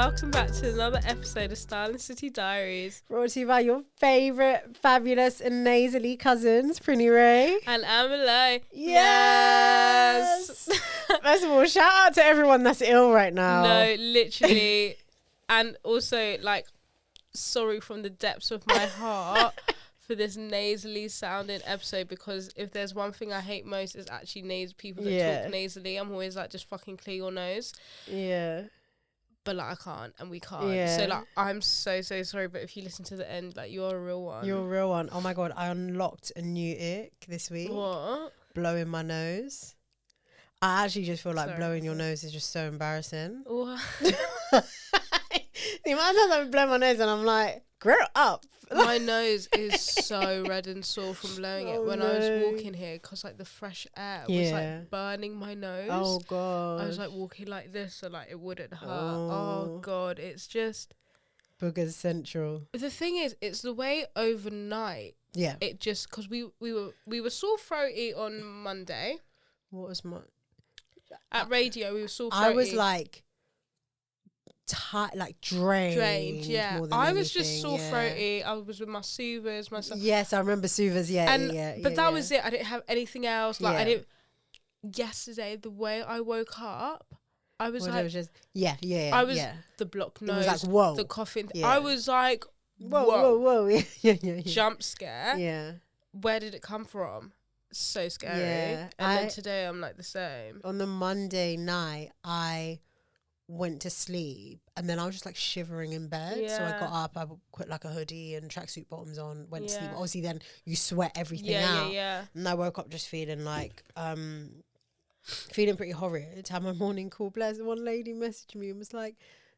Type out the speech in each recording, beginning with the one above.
welcome back to another episode of Style and City Diaries. Brought to you by your favourite fabulous and nasally cousins, Prinny Ray. And Amelie. Yes! First of all, shout out to everyone that's ill right now. No, literally. And also, like, sorry from the depths of my heart for this nasally sounding episode, because if there's one thing I hate most is actually people that talk nasally. I'm always like, just fucking clear your nose. Yeah. But like I can't, and we can't. Yeah. So like I'm so sorry, but if you listen to the end, like you're a real one. You're a real one. Oh my God, I unlocked a new ick this week. What? Blowing my nose. I actually just feel like blowing your nose is just so embarrassing. What? The amount of times I blow my nose and I'm like, grow up. My nose is so red and sore from blowing it when I was walking here, because like the fresh air was like burning my nose. Oh God. I was like walking like this so like it wouldn't hurt. Oh God, it's just Boogers Central. the thing is, it's the way overnight. Yeah. It just, because we were sore throaty on Monday. What was my at radio? We were sore throaty. I was like drained. Yeah. More than I was just sore anything, throaty. I was with my soothers, my stuff. Yes, I remember soothers. But that was it. I didn't have anything else. Like I didn't. Yesterday, the way I woke up, I was like, was just, I was the blocked nose, it was like, whoa, the coughing. Yeah. I was like, whoa, yeah. Jump scare. Yeah. Where did it come from? So scary. Yeah. And then today I'm like the same. On the Monday night, I went to sleep and then I was just like shivering in bed. So I got up, I put like a hoodie and tracksuit bottoms on, went to sleep. Obviously then you sweat everything out. And I woke up just feeling like feeling pretty horrid. Had my morning call. Bless, one lady messaged me and was like,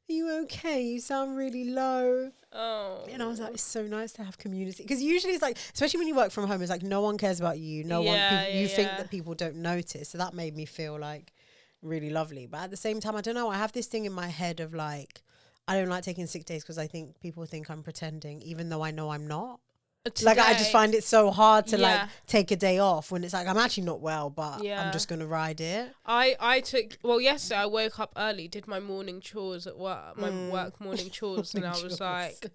"Are you okay? You sound really low." Oh. And I was like, it's so nice to have community, because usually it's like, especially when you work from home, it's like no one cares about you. No one. You think that people don't notice. So that made me feel like really lovely. But at the same time, I don't know, I have this thing in my head of like, I don't like taking sick days because I think people think I'm pretending, even though I know I'm not. Today, like I just find it so hard to like take a day off when it's like I'm actually not well, but I'm just gonna ride it. I took, well, yesterday I woke up early, did my morning chores at work, my work morning chores, and I was like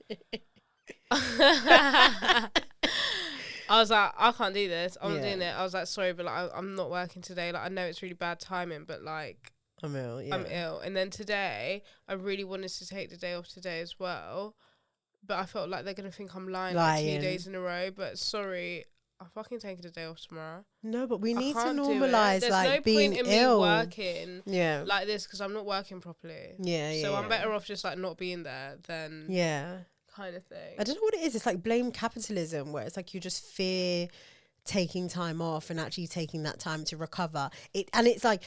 I was like, I can't do this. I'm not doing it. I was like, sorry, but like I'm not working today. Like I know it's really bad timing, but like I'm ill. I'm ill. And then today, I really wanted to take the day off today as well, but I felt like they're gonna think I'm lying. Like 2 days in a row. But sorry, I'm fucking taking the day off tomorrow. No, but we need to normalize like no being point in ill. Me working like this, because I'm not working properly. So I'm better off just like not being there than kind of thing. I don't know what it is. It's like blame capitalism, where it's like you just fear taking time off and actually taking that time to recover. And it's like,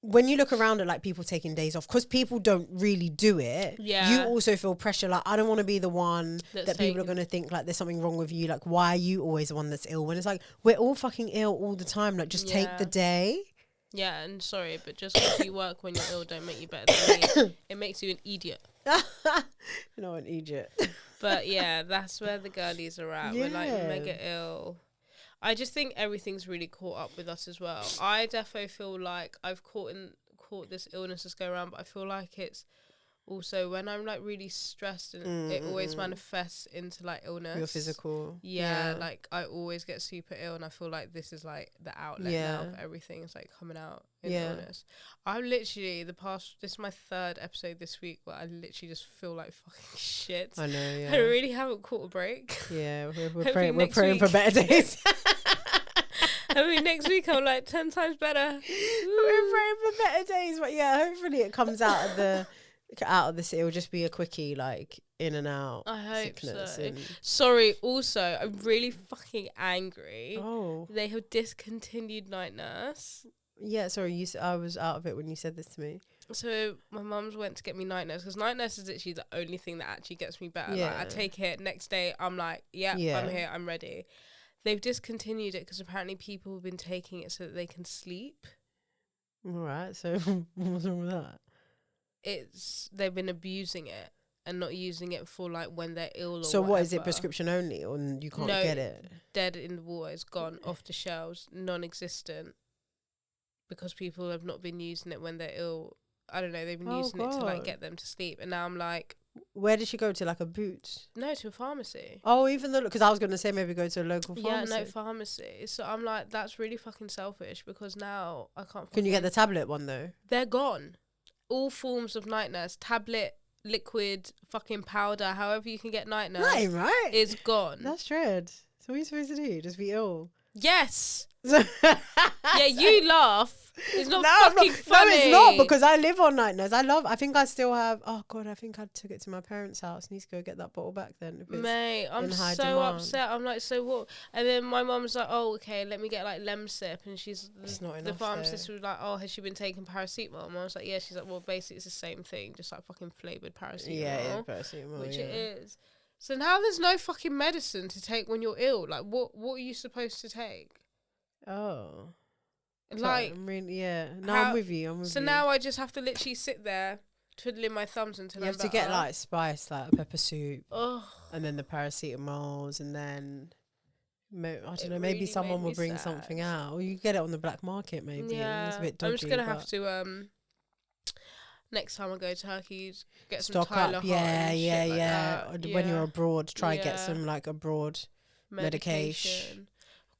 when you look around at like people taking days off, because people don't really do it, you also feel pressure. Like, I don't want to be the one that people are going to think like there's something wrong with you. Like, why are you always the one that's ill? When it's like, we're all fucking ill all the time. Like, just take the day. Yeah, and sorry, but just because you work when you're ill don't make you better than me. It makes you an idiot. No, an idiot. But yeah, that's where the girlies are at. We're like mega ill. I just think everything's really caught up with us as well. I definitely feel like I've caught this illness that's going around, but I feel like it's also when I'm like really stressed and it always manifests into like illness. Your physical. Yeah, like I always get super ill, and I feel like this is like the outlet now of everything. It's like coming out in illness. I'm literally this is my third episode this week where I literally just feel like fucking shit. I know, I really haven't caught a break. Yeah, we're praying for better days. I mean, next week I'm like 10 times better. We're praying for better days, but yeah, hopefully it comes out of this. It will just be a quickie, like in and out. I hope so. Sorry, also, I'm really fucking angry. Oh, they have discontinued Night Nurse. Yeah, sorry, I was out of it when you said this to me. So my mum's went to get me Night Nurse, because Night Nurse is literally the only thing that actually gets me better. Yeah. Like, I take it, next day I'm like, I'm here, I'm ready. They've discontinued it because apparently people have been taking it so that they can sleep. All right, so what's wrong with that? They've been abusing it and not using it for like when they're ill or so whatever. What is it, prescription only, or you can't get it? Dead in the water, it's gone off the shelves, non-existent, because people have not been using it when they're ill. I don't know, they've been using it to like get them to sleep. And now I'm like, where did she go to? Like a Boots? No, to a pharmacy. Oh, even though, because I was going to say maybe go to a local pharmacy. Yeah, no, pharmacy. So I'm like, that's really fucking selfish because now I can't. Can you get the tablet one though? They're gone. All forms of night nurse, tablet, liquid, fucking powder, however you can get night nurse. That ain't right. Is gone. That's dread. So what are you supposed to do? Just be ill? Yes. Yeah, you laugh. It's not fucking funny. No, it's not, because I live on night nurse. I think I still have. Oh God, I think I took it to my parents' house. Need to go get that bottle back then. Mate, I'm so upset. I'm like, so what? And then my mum's like, oh, okay, let me get like Lemsip, and it's not enough. The pharmacist was like, oh, has she been taking paracetamol? And I was like, yeah. She's like, well, basically it's the same thing, just like fucking flavored paracetamol. Yeah, paracetamol, which it is. So now there's no fucking medicine to take when you're ill. Like, what are you supposed to take? Oh. Like, I'm with you. So now I just have to literally sit there twiddling my thumbs until you have to get like spice, like a pepper soup, and then the paracetamols, and then I don't know. Maybe someone will bring something out, or you get it on the black market. Maybe it's a bit dodgy. I'm just gonna have to next time I go to Turkey, get stock some Tyler up. Yeah. Like when you're abroad, try get some like abroad medication.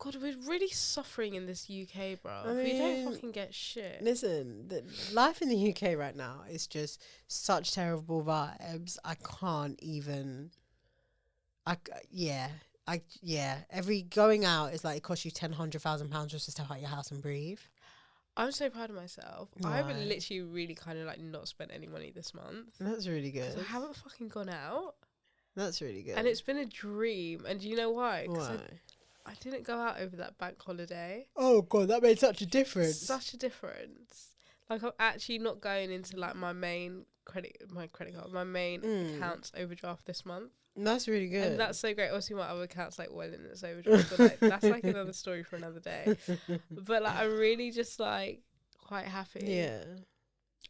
God, we're really suffering in this UK, bro. We don't fucking get shit. Listen, life in the UK right now is just such terrible vibes. I can't even. Every going out is like it costs you £100,000 just to step out your house and breathe. I'm so proud of myself. Why? I've literally really kind of like not spent any money this month. That's really good. I haven't fucking gone out. That's really good. And it's been a dream. And do you know why? Why? I didn't go out over that bank holiday. Oh God, that made such a difference. Such a difference. Like I'm actually not going into like my main credit card, my main accounts overdraft this month. That's really good. And that's so great. Obviously my other account's like well in its overdraft, but like that's like another story for another day. But like I'm really just like quite happy. Yeah.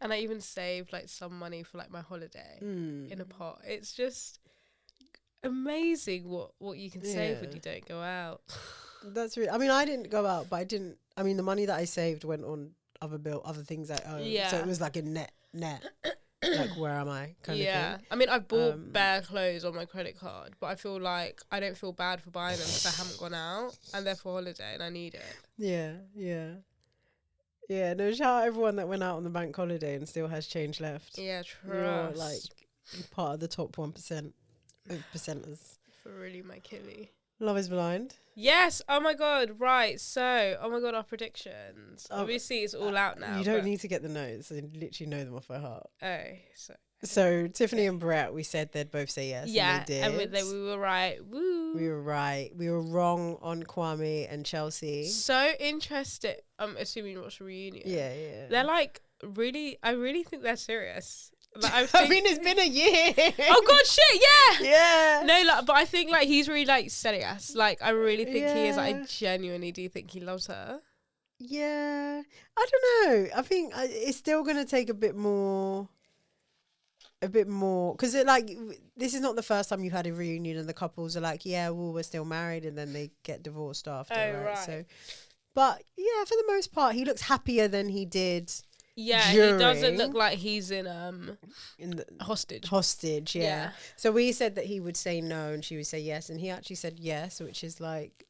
And I even saved like some money for like my holiday in a pot. It's just amazing what you can save when you don't go out. That's really. I mean, I didn't go out, but I didn't. I mean, the money that I saved went on other things I own. Yeah. So it was like a net. Like, where am I? Kind of thing. I mean, I've bought bare clothes on my credit card, but I feel like I don't feel bad for buying them because I haven't gone out and they're for holiday and I need it. Yeah. No, shout out everyone that went out on the bank holiday and still has change left. Yeah, trust. You're like part of the top 1%. Percenters. For really my killie. Love is Blind. Yes. Oh my God. Right. So, our predictions. Obviously, it's all out now. You don't need to get the notes. I literally know them off by heart. Oh, so Tiffany and Brett, we said they'd both say yes. Yeah, and they did. And we were right. Woo. We were right. We were wrong on Kwame and Chelsea. So interested. I'm assuming you watched the reunion. Yeah. They're like really. I really think they're serious. Like, I mean, it's been a year. Oh God, shit, yeah. Yeah. No, like, but I think like he's really like serious. Like, I really think he is. Like, I genuinely do think he loves her. Yeah, I don't know. I think it's still gonna take a bit more, because this is not the first time you've had a reunion and the couples are like, yeah, well, we're still married, and then they get divorced after, right? So, but yeah, for the most part, he looks happier than he did. Yeah, he doesn't look like he's in the hostage. Hostage, yeah. So we said that he would say no and she would say yes, and he actually said yes, which is like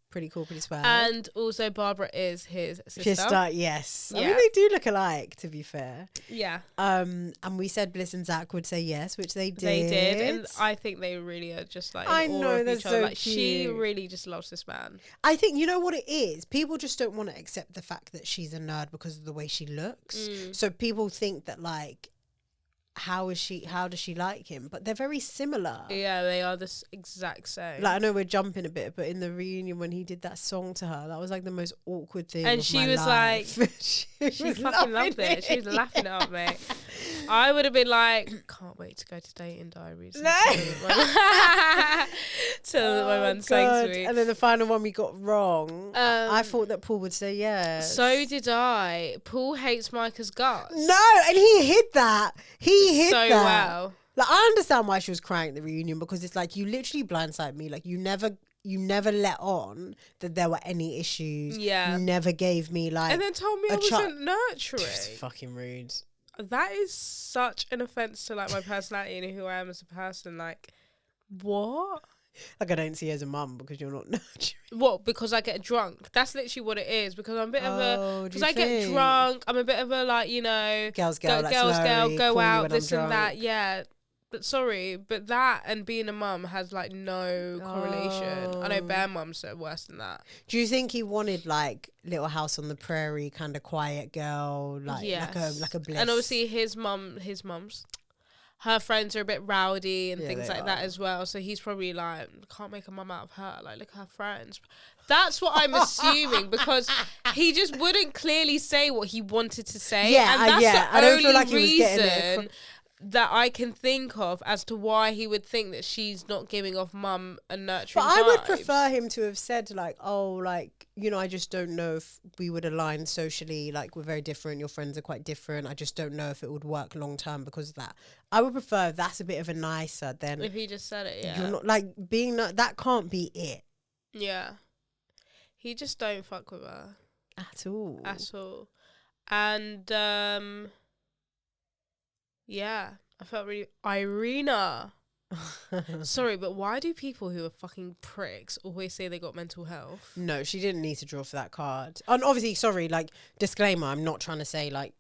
pretty cool, pretty swag. And also Barbara is his sister. Yes. Yeah. I mean, they do look alike, to be fair. Yeah. And we said Bliss and Zach would say yes, which they did. They did, and I think they really are just like I know, they're so like cute. She really just loves this man. I think you know what it is. People just don't want to accept the fact that she's a nerd because of the way she looks. So people think that like, how does she like him? But they're very similar. Yeah, they are the exact same. Like, I know we're jumping a bit, but in the reunion when he did that song to her, that was like the most awkward thing. And she was life. Like, she fucking loved it. She was laughing it up, mate. I would have been like, can't wait to go to dating Diaries. No. Till my man sang to me. And then the final one we got wrong. I thought that Paul would say yes. So did I. Paul hates Micah's guts. No, and he hid that. He hid so that. well. Like, I understand why she was crying at the reunion, because it's like, you literally blindsided me. Like, you never let on that there were any issues. Yeah. You never gave me like. And then told me I wasn't nurturing. It's fucking rude. That is such an offense to like my personality and who I am as a person. Like, what? Like, I don't see you as a mum because you're not nurturing. What? Because I get drunk. That's literally what it is. Because I'm a bit of a. Because I get drunk. I'm a bit of a like, you know. Girls, go call out, this and drunk. that. Yeah. But sorry, but that and being a mum has like no correlation. I know bare mums are worse than that. Do you think he wanted like Little House on the Prairie kind of quiet girl, like like a bliss? And obviously his mums, her friends are a bit rowdy and things like that as well. So he's probably like, can't make a mum out of her. Like, look at her friends. That's what I'm assuming because he just wouldn't clearly say what he wanted to say. Yeah, and that's the I don't only feel like he was getting reason that I can think of as to why he would think that she's not giving off mum and nurturing But I would vibes. prefer him to have said like, oh, like, you know, I just don't know if we would align socially. Like, we're very different. Your friends are quite different. I just don't know if it would work long term because of that. I would prefer if that's a bit of a nicer than if he just said it. Yeah, you're not like being that can't be it. Yeah, he just don't fuck with her At all. And yeah, I felt really Irina. Sorry, but why do people who are fucking pricks always say they got mental health? No, she didn't need to draw for that card. And obviously, sorry, like, disclaimer, I'm not trying to say, like,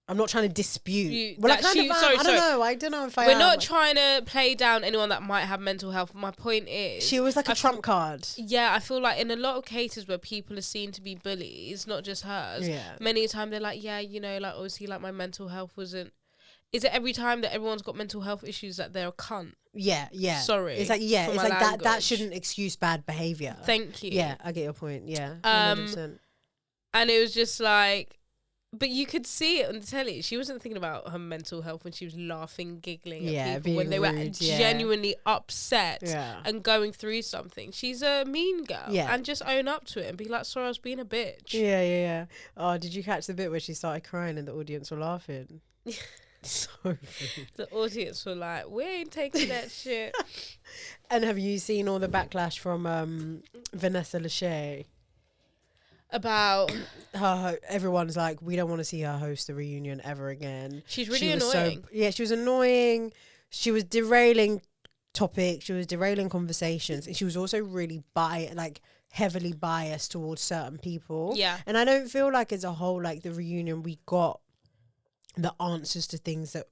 I'm not trying to dispute. Well, I kind of am. I don't know if I am. We're not trying to play down anyone that might have mental health. My point is, she was like a trump card. Yeah, I feel like in a lot of cases where people are seen to be bullies, not just hers, many times they're like, yeah, you know, like, obviously, like, my mental health wasn't. Is it every time that everyone's got mental health issues that they're a cunt? Yeah. Sorry. It's like, yeah, it's like that shouldn't excuse bad behaviour. Thank you. Yeah, I get your point. Yeah. 100%. And it was just like, but you could see it on the telly. She wasn't thinking about her mental health when she was laughing, giggling at people when they were genuinely upset and going through something. She's a mean girl. Yeah. And just own up to it and be like, sorry, I was being a bitch. Yeah. Oh, did you catch the bit where she started crying and the audience were laughing? So the audience were like, we ain't taking that shit. And have you seen all the backlash from Vanessa Lachey? About her, everyone's like, we don't want to see her host the reunion ever again. She's really annoying. She was annoying. She was derailing topics. She was derailing conversations. And she was also really heavily biased towards certain people. Yeah. And I don't feel like as a whole, like the reunion, we got the answers to things that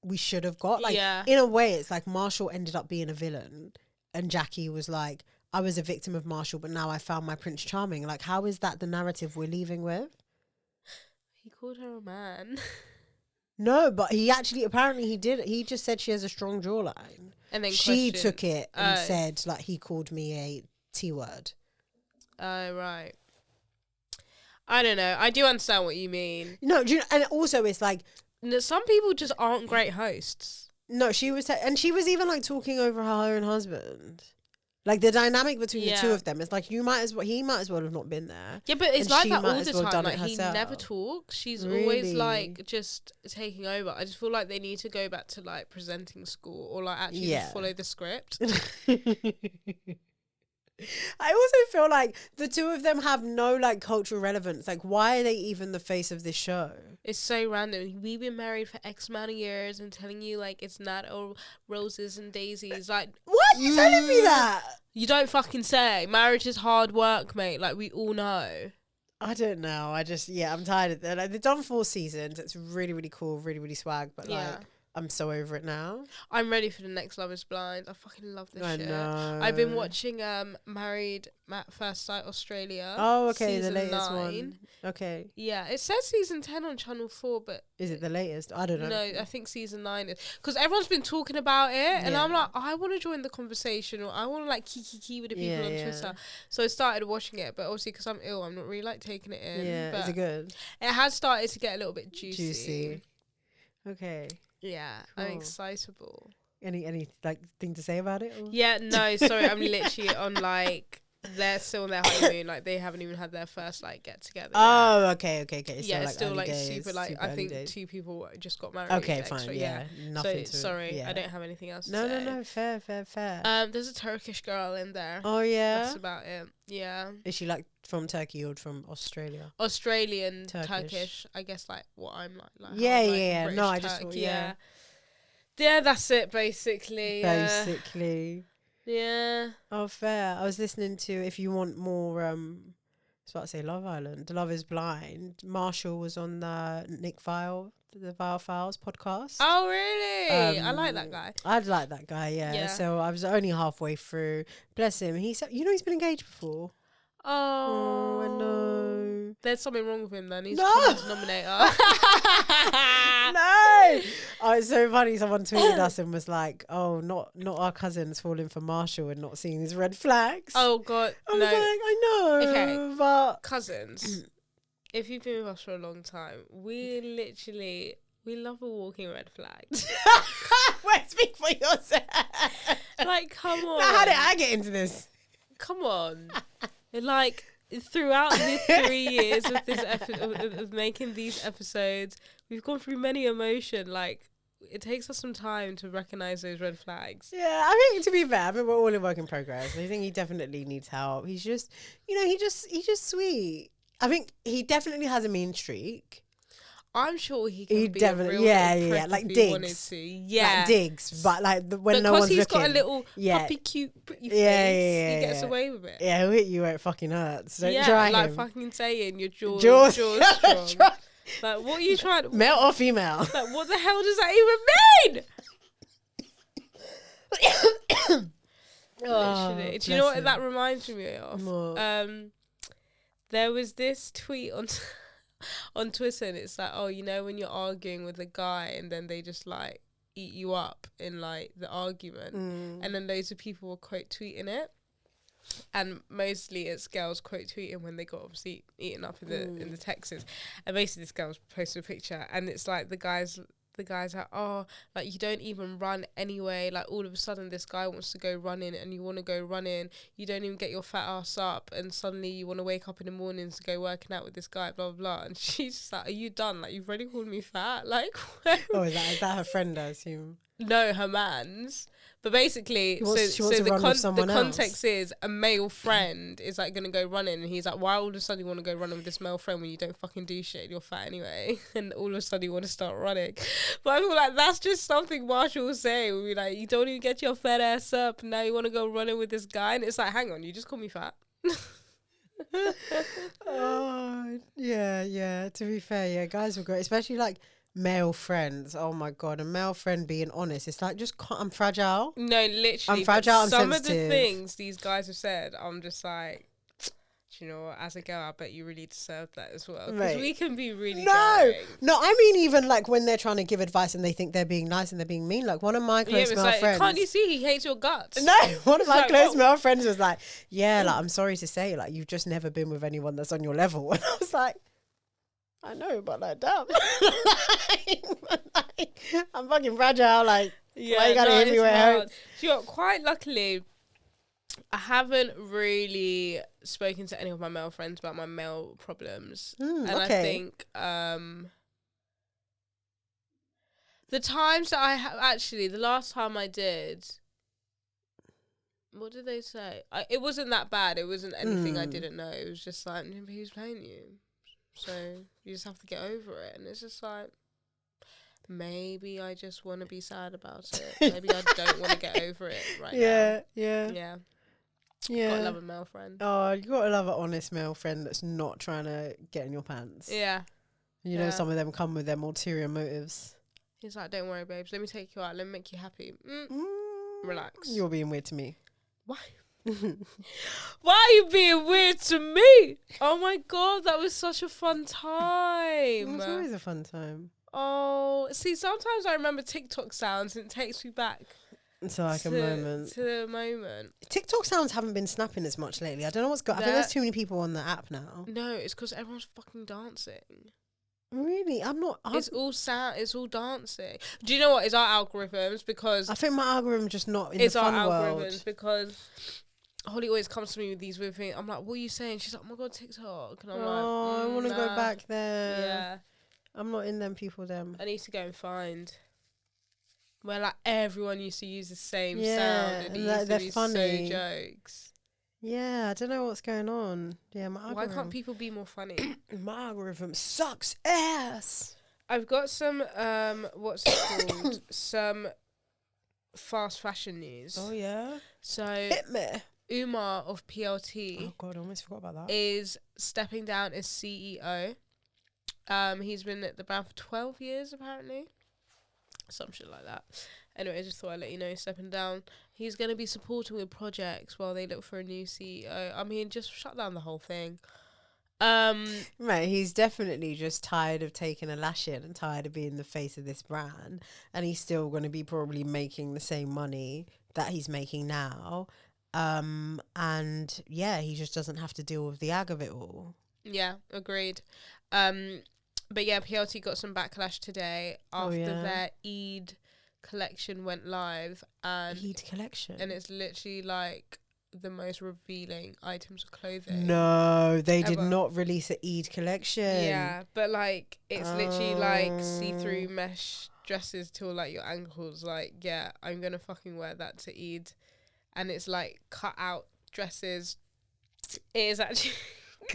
we should have got. Like, in a way, it's like Marshall ended up being a villain and Jackie was like, I was a victim of Marshall, but now I found my Prince Charming. Like, how is that the narrative we're leaving with? He called her a man. No, but he actually, apparently he did. He just said she has a strong jawline. And then she took it and said, like, he called me a T-word. Oh, right. I don't know. I do understand what you mean. No, do you know, and also it's like, some people just aren't great hosts. No, she was even like talking over her own husband. Like the dynamic between the two of them is like, he might as well have not been there. Yeah, but it's like that all the time. Like, he never talks. She's always like just taking over. I just feel like they need to go back to like presenting school or like actually just follow the script. I also feel like the two of them have no like cultural relevance. Like, why are they even the face of this show? It's so random. We've been married for X amount of years and telling you like it's not all roses and daisies. Like, what? You telling me that? You don't fucking say. Marriage is hard work, mate. Like, we all know. I don't know. I'm tired of that. Like, they've done 4 seasons. It's really, really cool, really, really swag. But like, I'm so over it now. I'm ready for the next Love is Blind. I fucking love this shit. I know. I've been watching Married at First Sight Australia. Oh, okay, the latest 9. One. Okay. Yeah, it says season 10 on Channel 4, but... Is it the latest? I don't know. No, I think season 9 is... Because everyone's been talking about it, and I'm like, I want to join the conversation, or I want to, like, kiki with the people on Twitter. So I started watching it, but obviously, because I'm ill, I'm not really, like, taking it in. Yeah, but is it good? It has started to get a little bit juicy. Okay. Yeah, cool. I'm excitable. Any like thing to say about it? Or? Yeah, no, sorry, I'm literally on like they're still on their honeymoon. Like they haven't even had their first like get together. Oh, okay. So, yeah, like, still like days, super like super I think days. 2 people just got married. Okay, fine. Yeah, nothing. So sorry, I don't have anything else. No, to say. no. Fair. There's a Turkish girl in there. Oh yeah, that's about it. Yeah. Is she like from Turkey or from Australia? Australian, Turkish. I guess like what I'm like. Yeah. British No, I just thought, yeah. Yeah, that's it basically. Yeah. Oh, fair. I was listening to, if you want more, I was about to say Love Island, Love is Blind. Marshall was on the the Vile Files podcast. Oh, really? I like that guy. I'd like that guy, yeah. So I was only halfway through. Bless him. He's he's been engaged before. Oh, I know. There's something wrong with him then. He's no. a nominator. No. Oh, it's so funny. Someone tweeted us and was like, "Oh, not our cousins falling for Marshall and not seeing his red flags." Oh God, I was like, I know. Okay, but cousins, if you've been with us for a long time, we love a walking red flag. Wait, speak for yourself. Like, come on. Now, how did I get into this? Come on. Like, throughout the 3 years of this of making these episodes, we've gone through many emotion. Like, it takes us some time to recognize those red flags. Yeah, I think, to be fair, I think we're all in work in progress. I think he definitely needs help. He's just, he's just sweet. I think he definitely has a mean streak. I'm sure he can be definitely, a real yeah, like digs. Like digs, but like when no because one's he's looking. Got a little puppy cute pretty face, he gets away with it. Yeah, he'll hit you where it fucking hurts. Don't try like him. fucking saying your jaws strong. Like, what are you trying to... Male or female? Like, what the hell does that even mean? Literally. Do you know what that reminds me of? What? There was this tweet on Twitter, and it's like, oh, when you're arguing with a guy and then they just like eat you up in like the argument, and then loads of people will quote tweeting it, and mostly it's girls quote tweeting when they got obviously eaten up in the Texas, and basically this girl's posted a picture, and it's like the guys are, oh, like, you don't even run anyway, like all of a sudden this guy wants to go running and you want to go running, you don't even get your fat ass up, and suddenly you want to wake up in the mornings to go working out with this guy, blah blah blah. And she's just like, are you done? Like, you've already called me fat? Like, oh, is that her friend, I assume? No, her man's. But basically, the context is a male friend is like gonna go running, and he's like, why all of a sudden you want to go running with this male friend when you don't fucking do shit, you're fat anyway, and all of a sudden you want to start running. But I feel like that's just something Marshall will say. We'll be like, you don't even get your fat ass up, now you want to go running with this guy, and it's like, hang on, you just call me fat. Oh yeah. To be fair, yeah, guys were great, especially like male friends. Oh my god, a male friend being honest, it's like, just I'm fragile. No, literally, I'm fragile. I'm some sensitive. of the things these guys have said, I'm just like, do you know what, as a girl, I bet you really deserve that as well, because we can be really no, I mean, even like when they're trying to give advice and they think they're being nice and they're being mean, like one of my close male friends, can't you see he hates your guts? No, one of my close male friends was like, yeah, like, I'm sorry to say, like, you've just never been with anyone that's on your level. And I was like, I know, but like, damn. I'm fucking fragile, like, why you gotta hit me where it hurts? You know, quite luckily, I haven't really spoken to any of my male friends about my male problems. And I think the times that I have, actually, the last time I did, what did they say? It wasn't that bad. It wasn't anything I didn't know. It was just like, who's playing you? So you just have to get over it. And it's just like, maybe I just want to be sad about it. Maybe I don't want to get over it right now. Yeah. Gotta love a male friend. Oh, you gotta love an honest male friend that's not trying to get in your pants. Yeah. You know, some of them come with them ulterior motives. He's like, don't worry, babes. Let me take you out. Let me make you happy. Relax. You're being weird to me. Why? Why are you being weird to me? Oh my god, that was such a fun time. It's always a fun time. Oh, see, sometimes I remember TikTok sounds and it takes me back to like a moment. To the moment. TikTok sounds haven't been snapping as much lately. I don't know what's got. I think there's too many people on the app now. No, it's because everyone's fucking dancing. Really? It's all sound. It's all dancing. Do you know what? It's our algorithms, because I think my algorithm just not in the fun world. It's our algorithms, because Holly always comes to me with these weird things. I'm like, what are you saying? She's like, oh my God, TikTok. And I'm I want to go back there. Yeah. I'm not in them people then. I need to go and find where like everyone used to use the same sound and it used to be funny. So jokes. Yeah, I don't know what's going on. Yeah, my algorithm. Why can't people be more funny? My algorithm sucks ass. I've got some what's it called? Some fast fashion news. Oh yeah. So hit me. Umar of PLT. Oh God, I almost forgot about that. Is stepping down as CEO. He's been at the brand for 12 years apparently. Some shit like that. Anyway, I just thought I'd let you know he's stepping down. He's going to be supporting with projects while they look for a new CEO. I mean, just shut down the whole thing. Right, he's definitely just tired of taking a lashing and tired of being the face of this brand. And he's still going to be probably making the same money that he's making now. And yeah, he just doesn't have to deal with the ag of it all. Yeah, agreed. But yeah, PLT got some backlash today after their Eid collection went live. And Eid collection? And it's literally like the most revealing items of clothing. No, they did not release an Eid collection. Yeah, but like it's literally like see-through mesh dresses till like your ankles. Like, yeah, I'm gonna fucking wear that to Eid. And it's like cut out dresses. It is actually...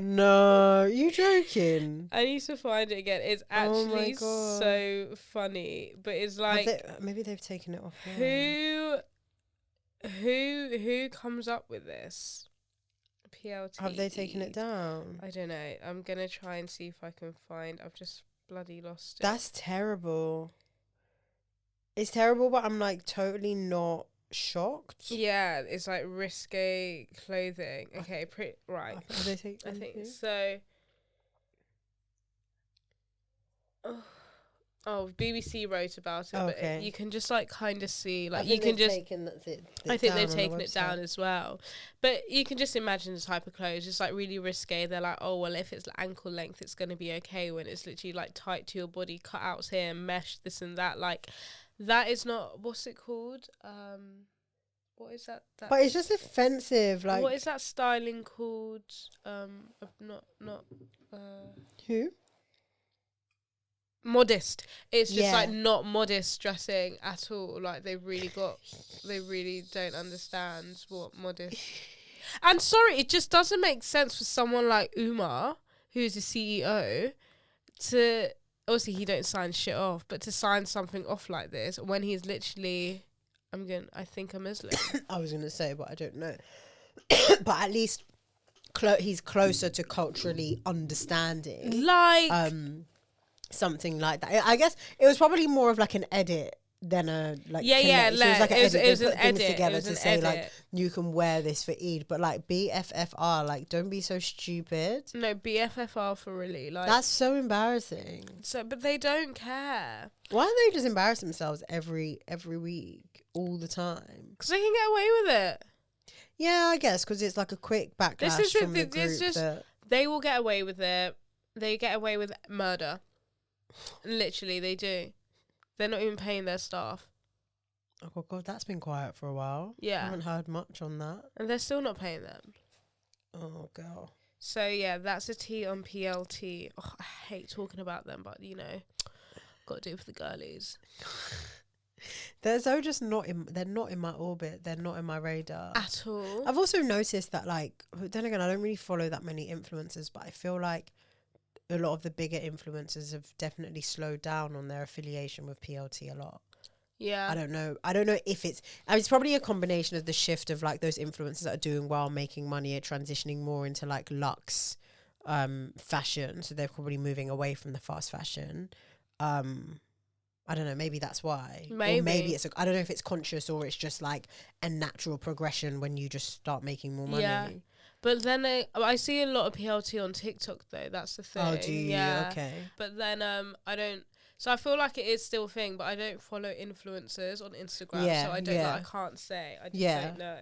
No, you joking? I need to find it again. It's actually so funny, but it's like maybe they've taken it off. Who comes up with this? PLT. Have they taken it down? I don't know. I'm gonna try and see if I can find. I've just bloody lost it. That's terrible. It's terrible, but I'm like totally not shocked. Yeah, it's like risque clothing. Okay, right. I think so. Oh, BBC wrote about it, but you can just like kind of see, like you can just. I think they've taken it down as well, but you can just imagine the type of clothes. It's like really risque. They're like, oh well, if it's ankle length, it's gonna be okay. When it's literally like tight to your body, cutouts here, mesh, this and that. Like, that is not. What's it called? What is that? But it's just offensive. Like, what is that styling called? Who? Modest. It's just like not modest dressing at all. Like they really don't understand what modest. And sorry, it just doesn't make sense for someone like Umar, who's the CEO, to obviously he don't sign shit off, but to sign something off like this when he's literally, I think a Muslim. I was gonna say, but I don't know. But at least he's closer to culturally understanding, like something like that. I guess it was probably more of like an edit than a like. Yeah. So it was like an edit. It was an things edit together to say like you can wear this for Eid, but like BFFR, like don't be so stupid. No, BFFR for really like that's so embarrassing. So, but they don't care. Why don't they just embarrass themselves every week, all the time? Because they can get away with it. Yeah, I guess because it's like a quick backlash from the group. They will get away with it. They get away with murder. Literally, they do. They're not even paying their staff. Oh God, that's been quiet for a while. Yeah, I haven't heard much on that. And they're still not paying them. Oh girl. So yeah, that's a tea on PLT. Oh, I hate talking about them, but you know, got to do it for the girlies. They're so just they're not in my orbit. They're not in my radar at all. I've also noticed that, like, then again, I don't really follow that many influencers, but I feel like a lot of the bigger influencers have definitely slowed down on their affiliation with PLT a lot. Yeah. I don't know if it's probably a combination of the shift of like those influencers that are doing well, making money, are transitioning more into like luxe fashion. So they're probably moving away from the fast fashion. I don't know, maybe that's why. Maybe. Or maybe it's I don't know if it's conscious or it's just like a natural progression when you just start making more money. Yeah. But then I see a lot of PLT on TikTok though. That's the thing. Oh, do you? Yeah. Okay. But then I don't. So I feel like it is still a thing, but I don't follow influencers on Instagram. Yeah, so I don't. I can't say. I just don't know.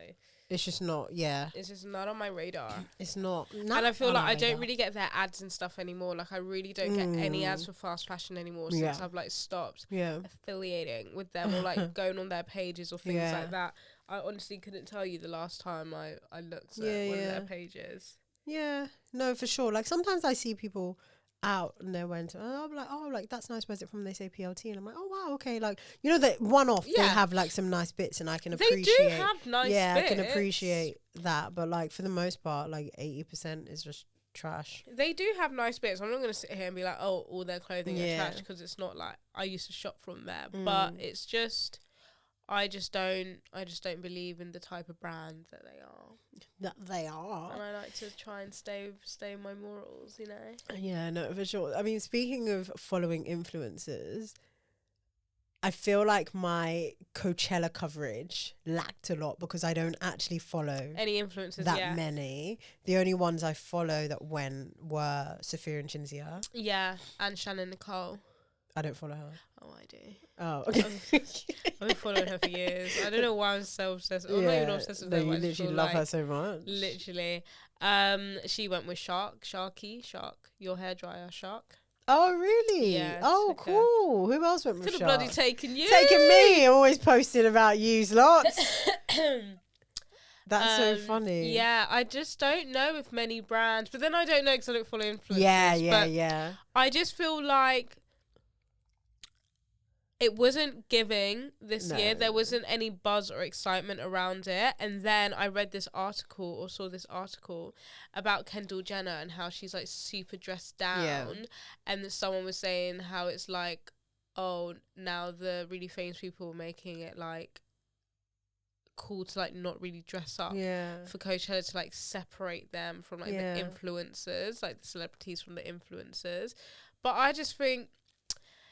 It's just not. Yeah. It's just not on my radar. It's not. And I feel like I don't really get their ads and stuff anymore. Like I really don't get any ads for fast fashion anymore since I've like stopped affiliating with them or like going on their pages or things like that. I honestly couldn't tell you the last time I looked at one of their pages. Yeah, no, for sure. Like sometimes I see people out and they went, I'm like, oh, like that's nice. Where's it from? They say PLT, and I'm like, oh wow, okay. Like that one off, they have like some nice bits, and I can appreciate. They do have nice bits. I can appreciate that, but like for the most part, like 80% is just trash. They do have nice bits. I'm not going to sit here and be like, oh, all their clothing is trash, because it's not like I used to shop from there, but it's just. I just don't believe in the type of brand that they are. And I like to try and stay in my morals, you know? Yeah, no, for sure. I mean, speaking of following influencers, I feel like my Coachella coverage lacked a lot because I don't actually follow any influencers that many. The only ones I follow that went were Sophia and Chinzia. Yeah, and Shannon Nicole. I don't follow her. Oh, I do. Oh, okay. I've been following her for years. I don't know why I'm so obsessed. I'm not even obsessed with her. You literally love her so much. Literally. She went with Shark. Your hairdryer, Shark. Oh, really? Yeah. Oh, cool. Who else went with Shark? Could have bloody taken you. Taken me. Always posting about yous lots. That's so funny. Yeah, I just don't know if many brands, but then I don't know because I don't follow influencers. Yeah. I just feel like it wasn't giving this year. There wasn't any buzz or excitement around it. And then I read this article or saw this article about Kendall Jenner and how she's like super dressed down. Yeah. And someone was saying how it's like, oh, now the really famous people are making it like cool to like not really dress up for Coachella, to like separate them from like the influencers, like the celebrities from the influencers. But I just think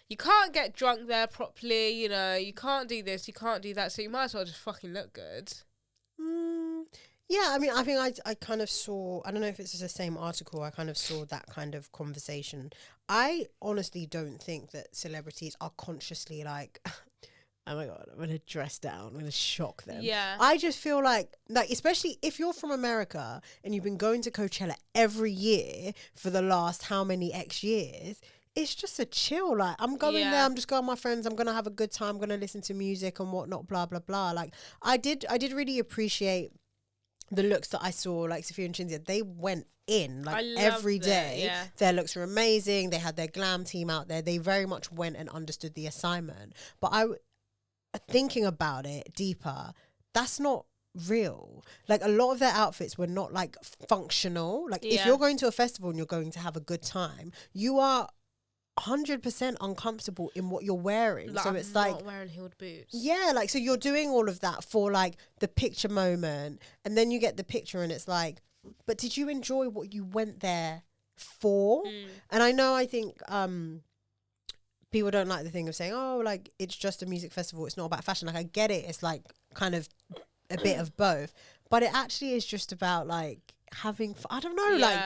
you can't get drunk there properly, you know, you can't do this, you can't do that, so you might as well just fucking look good. Yeah, I mean, I think I kind of saw, I don't know if it's the same article, I kind of saw that kind of conversation. I honestly don't think that celebrities are consciously like, oh my God, I'm going to dress down, I'm going to shock them. Yeah. I just feel like, especially if you're from America and you've been going to Coachella every year for the last how many X years, it's just a chill. Like, I'm going there, I'm just going with my friends, I'm going to have a good time, I'm going to listen to music and whatnot, blah, blah, blah. Like, I did really appreciate the looks that I saw, like Sophia and Chinzia. They went in, like, every day. Their looks were amazing. They had their glam team out there. They very much went and understood the assignment. But thinking about it deeper, that's not real. Like, a lot of their outfits were not, like, functional. Like, if you're going to a festival and you're going to have a good time, you are 100% uncomfortable in what you're wearing. Like, so it's I'm like not wearing heeled boots. Yeah, like, so you're doing all of that for like the picture moment, and then you get the picture and it's like, but did you enjoy what you went there for? And I think people don't like the thing of saying, oh, like, it's just a music festival, it's not about fashion. Like, I get it, it's like kind of a bit of both, but it actually is just about like having I don't know, like,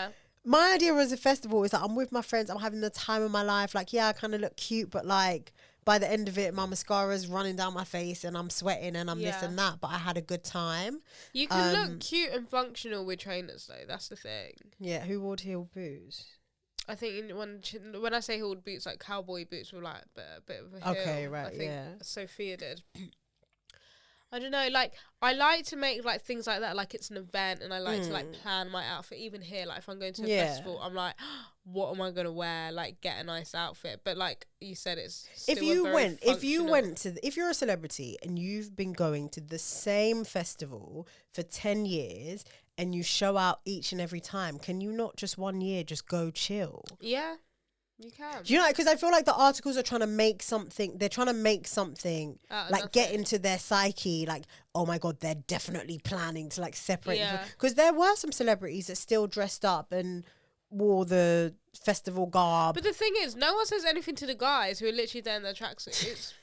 my idea as a festival is that I'm with my friends, I'm having the time of my life. Like, yeah, I kind of look cute, but like by the end of it, my mascara's running down my face and I'm sweating and I'm this and that, but I had a good time. You can look cute and functional with trainers though, that's the thing. Yeah, who wore heeled boots? I think when I say heeled boots, like cowboy boots with like a bit of a heel. Okay, right, I think Sophia did. I don't know, like, I like to make like things like that like it's an event, and I like to like plan my outfit. Even here, like, if I'm going to a festival, I'm like, what am I gonna wear? Like, get a nice outfit. But like you said, it's still if you're a celebrity and you've been going to the same festival for 10 years and you show out each and every time, can you not just one year just go chill? Yeah. You can. Do you know, because I feel like the articles are trying to make something, like get into their psyche, like, oh my God, they're definitely planning to like separate. Because there were some celebrities that still dressed up and wore the festival garb. But the thing is, no one says anything to the guys who are literally there in their tracksuits.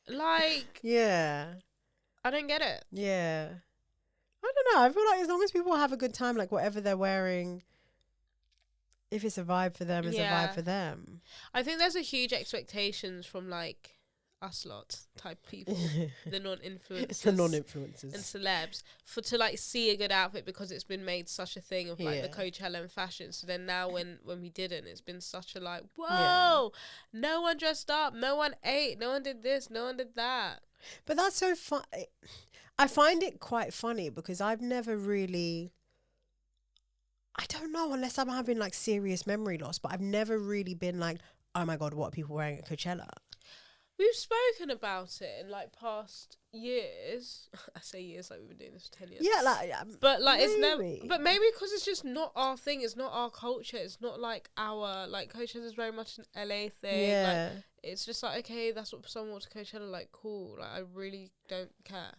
Like, I don't get it. Yeah. I don't know. I feel like as long as people have a good time, like whatever they're wearing, if it's a vibe for them, it's a vibe for them. I think there's a huge expectations from like us lot type people, the non-influencers, and celebs, to like see a good outfit because it's been made such a thing of like the Coachella and fashion. So then now when we didn't, it's been such a like, whoa, no one dressed up, no one ate, no one did this, no one did that. But that's so fun. I find it quite funny because I've never really, I don't know, unless I'm having like serious memory loss, but I've never really been like, oh my God, what are people wearing at Coachella? We've spoken about it in like past years. I say years like we've been doing this for 10 years. Yeah, like, but like maybe. it's never. But maybe because it's just not our thing. It's not our culture. It's not like our like Coachella is very much an LA thing. Yeah. Like, it's just like, okay, that's what someone wants to Coachella. Like, cool. Like, I really don't care.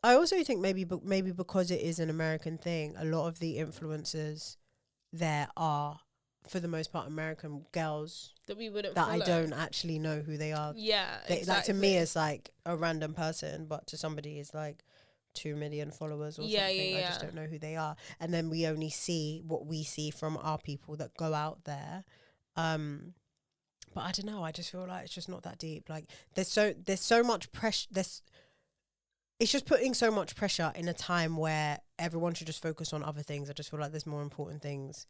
I also think maybe because it is an American thing, a lot of the influencers there are, for the most part, American girls that we wouldn't that follow. I don't actually know who they are. Yeah, exactly. Like to me, it's like a random person, but to somebody, it's like 2 million followers or something. I just don't know who they are, and then we only see what we see from our people that go out there. But I don't know. I just feel like it's just not that deep. Like there's so much pressure. It's just putting so much pressure in a time where everyone should just focus on other things. I just feel like there's more important things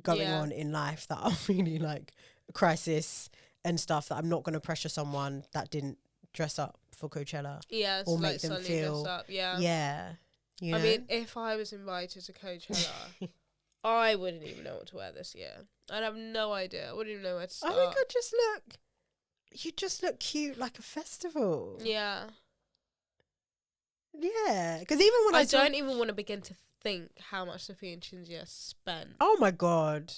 going on in life that are really like a crisis and stuff, that I'm not going to pressure someone that didn't dress up for Coachella. Yeah, or like make them feel dress up. Yeah. Yeah. You know? I mean, if I was invited to Coachella, I wouldn't even know what to wear this year. I'd have no idea. I wouldn't even know where to start. I think you just look cute like a festival. Yeah. Yeah, because even when I don't even want to begin to think how much Sophia and Chinzia spent. Oh my God,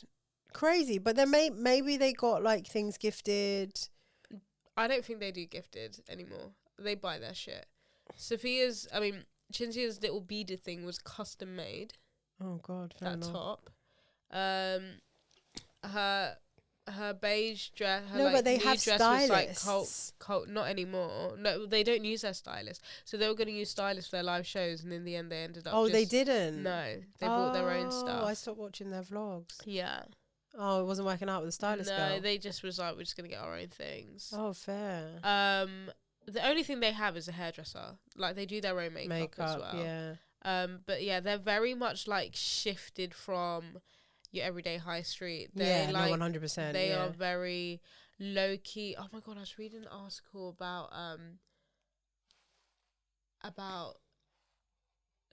crazy! But then maybe they got like things gifted. I don't think they do gifted anymore. They buy their shit. Chinzia's little beaded thing was custom made. Oh God, fair enough. Top. Her beige dress. Her, no, like, but they new have dress stylists. Was like cult. Not anymore. No, they don't use their stylists. So they were going to use stylists for their live shows, and in the end, they ended up. Oh, they didn't. No, they bought their own stuff. I stopped watching their vlogs. Yeah. Oh, it wasn't working out with the stylist girl. No, they just was like, we're just going to get our own things. Oh, fair. The only thing they have is a hairdresser. Like, they do their own makeup as well. Yeah. But yeah, they're very much like shifted from your everyday high street. Yeah, like, no, 100%. They are very low key. Oh my God, I was reading an article about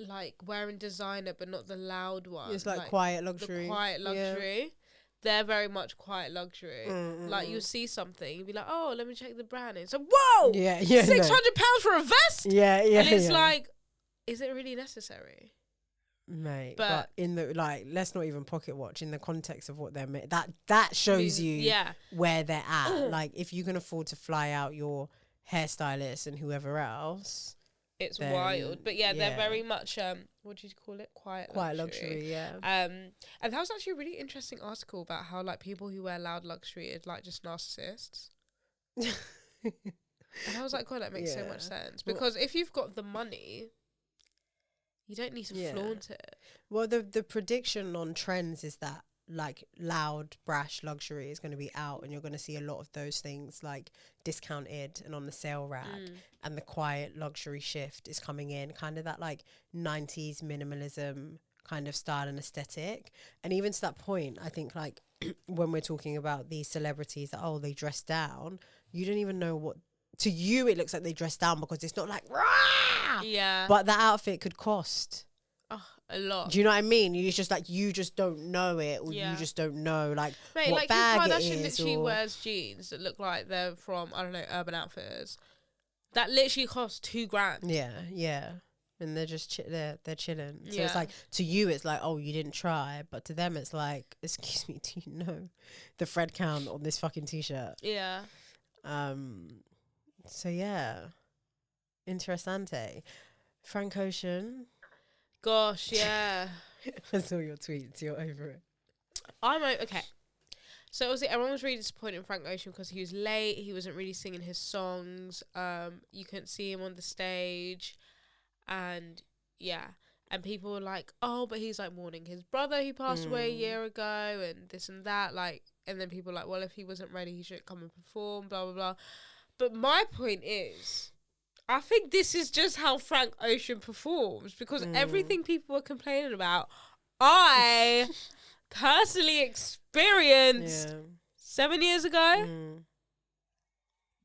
like wearing designer but not the loud one. It's like quiet luxury. The quiet luxury. Yeah. They're very much quiet luxury. Like, you'll see something, you'll be like, oh, let me check the brand. And it's like, whoa! Yeah, £600 for a vest? Yeah, yeah. And it's like, is it really necessary? Mate, but in the, like, let's not even pocket watch in the context of what they're that shows you where they're at. Like, if you can afford to fly out your hairstylist and whoever else, it's wild. But yeah, they're very much what do you call it? Quiet luxury. Yeah. And that was actually a really interesting article about how like people who wear loud luxury are like just narcissists. And I was like, God, that makes so much sense, because if you've got the money, you don't need to flaunt it. Well, the prediction on trends is that like loud, brash luxury is going to be out, and you're going to see a lot of those things like discounted and on the sale rack, and the quiet luxury shift is coming in, kind of that like 90s minimalism kind of style and aesthetic. And even to that point, I think like when we're talking about these celebrities that, they dress down, you don't even know what, to you it looks like they dress down because it's not like rah! Yeah, but the outfit could cost a lot. Do you know what I mean? It's just like you just don't know it, or you just don't know like what like bag Kim it Kardashian is. Literally wears jeans that look like they're from, I don't know, Urban Outfitters. That literally costs $2,000. Yeah, and they're just they're chilling. So it's like, to you it's like, oh, you didn't try, but to them it's like, excuse me, do you know the thread count on this fucking t-shirt? Yeah. So yeah, interessante. Frank Ocean. Gosh, yeah. I saw your tweets. You're over it. Okay. So obviously everyone was really disappointed in Frank Ocean because he was late. He wasn't really singing his songs. You couldn't see him on the stage, and and people were like, "Oh, but he's like mourning his brother who passed away a year ago, and this and that." Like, and then people were like, "Well, if he wasn't ready, he shouldn't come and perform." Blah blah blah. But my point is, I think this is just how Frank Ocean performs, because everything people were complaining about, I personally experienced 7 years ago.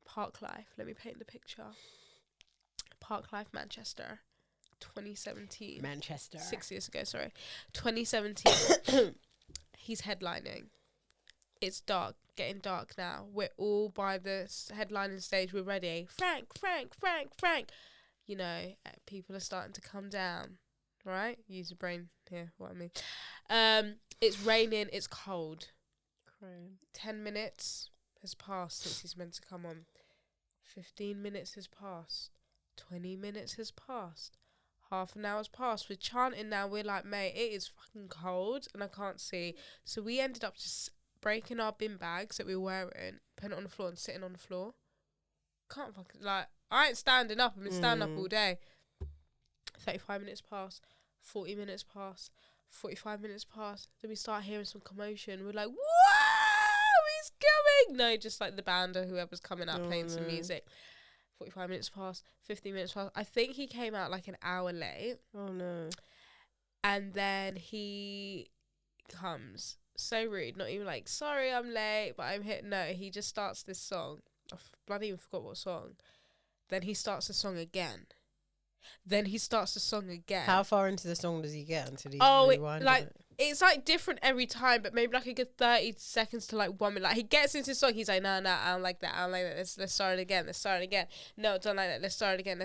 Park life. Let me paint the picture. Park Life, Manchester, 2017. Manchester. 6 years ago, sorry. 2017. He's headlining. It's dark, getting dark now. We're all by the headlining stage. We're ready. Frank. You know, people are starting to come down, right? Use your brain here, what I mean. It's raining, it's cold. Crying. 10 minutes has passed since he's meant to come on. 15 minutes has passed. 20 minutes has passed. Half an hour's passed. We're chanting now. We're like, mate, it is fucking cold and I can't see. So we ended up just breaking our bin bags that we were wearing, putting it on the floor and sitting on the floor. Can't fucking, like, I ain't standing up. I've been standing up all day. 35 minutes pass. 40 minutes pass. 45 minutes pass. Then we start hearing some commotion. We're like, whoa, he's coming. No, just like the band or whoever's coming out playing some music. 45 minutes pass. 50 minutes pass. I think he came out like an hour late. Oh, no. And then he comes. So rude. Not even like, sorry, I'm late, but I'm here. No, he just starts this song. I bloody even forgot what song. Then he starts the song again. How far into the song does he get until he rewind it? It's like different every time, but maybe like a good 30 seconds to like 1 minute. Like he gets into the song, he's like, no, I don't like that. Let's start it again. No, don't like that. Let's start it again.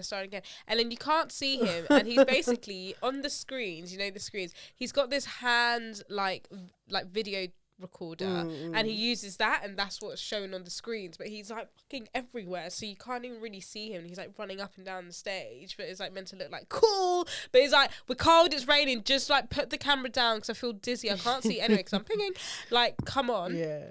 And then you can't see him, and he's basically on the screens. You know the screens. He's got this hand like video recorder, and he uses that, and that's what's shown on the screens, but he's like fucking everywhere, so you can't even really see him. He's like running up and down the stage, but it's like meant to look like cool, but he's like, we're cold, it's raining, just like put the camera down because I feel dizzy, I can't see anyway because I'm pinging. Like, come on. Yeah.